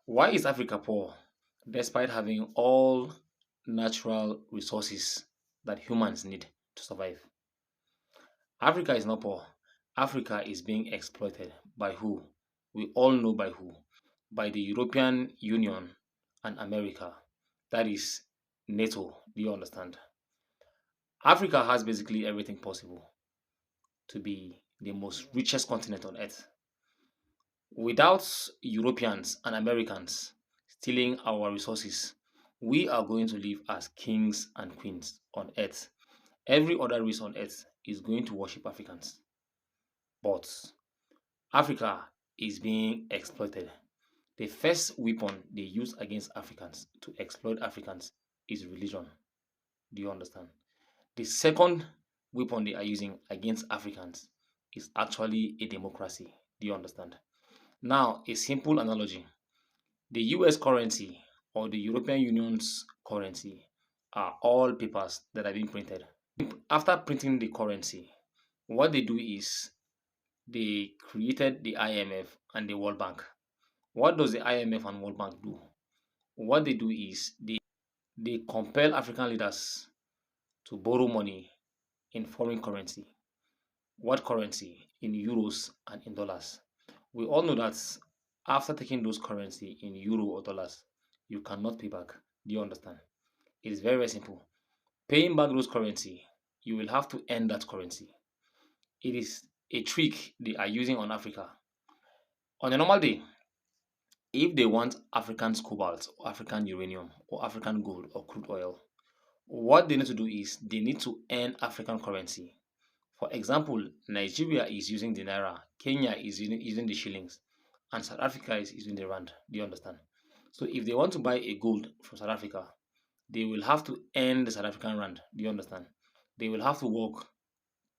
Why is Africa poor despite having all natural resources that humans need to survive? Africa is not poor. Africa is being exploited by who? We all know by who? By the European Union and America. That is NATO. Do you understand? Africa has basically everything possible to be the most richest continent on earth. Without Europeans and Americans stealing our resources, we are going to live as kings and queens on earth. Every other race on earth is going to worship Africans. But Africa is being exploited. The first weapon they use against Africans to exploit Africans is religion. Do you understand? The second weapon they are using against Africans is actually a democracy. Do you understand? Now, a simple analogy: the US currency or the European Union's currency are all papers that are being printed. After printing the currency, what they do is they created the IMF and the World Bank. What does the IMF and World Bank do? What they do is they compel African leaders to borrow money in foreign currency. What currency? In euros and in dollars. We all know that after taking those currency in euro or dollars, you cannot pay back. Do you understand? It is very, very simple. Paying back those currency, you will have to earn that currency. It is a trick they are using on Africa. On a normal day, if they want African cobalt or African uranium or African gold or crude oil, what they need to do is they need to earn African currency. For example, Nigeria is using the naira, Kenya is using the shillings, and South Africa is using the rand. Do you understand? So if they want to buy a gold from South Africa, they will have to earn the South African rand. Do you understand? They will have to work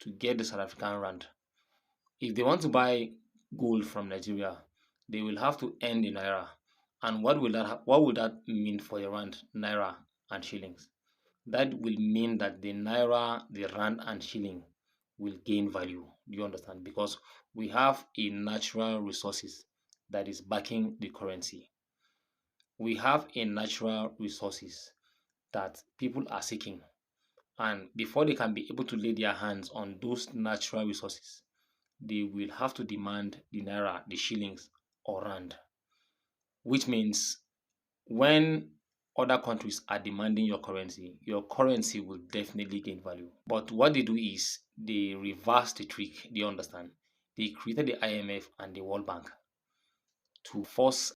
to get the South African rand. If they want to buy gold from Nigeria, they will have to earn the naira. And what will that mean for the rand, naira, and shillings? That will mean that the naira, the rand, and shilling will gain value. Do you understand? Because we have a natural resources that is backing the currency. We have a natural resources that people are seeking. And before they can be able to lay their hands on those natural resources, they will have to demand the naira, the shillings, or rand, which means when other countries are demanding your currency will definitely gain value. But what they do is they reverse the trick. Do you understand? They created the IMF and the World Bank to force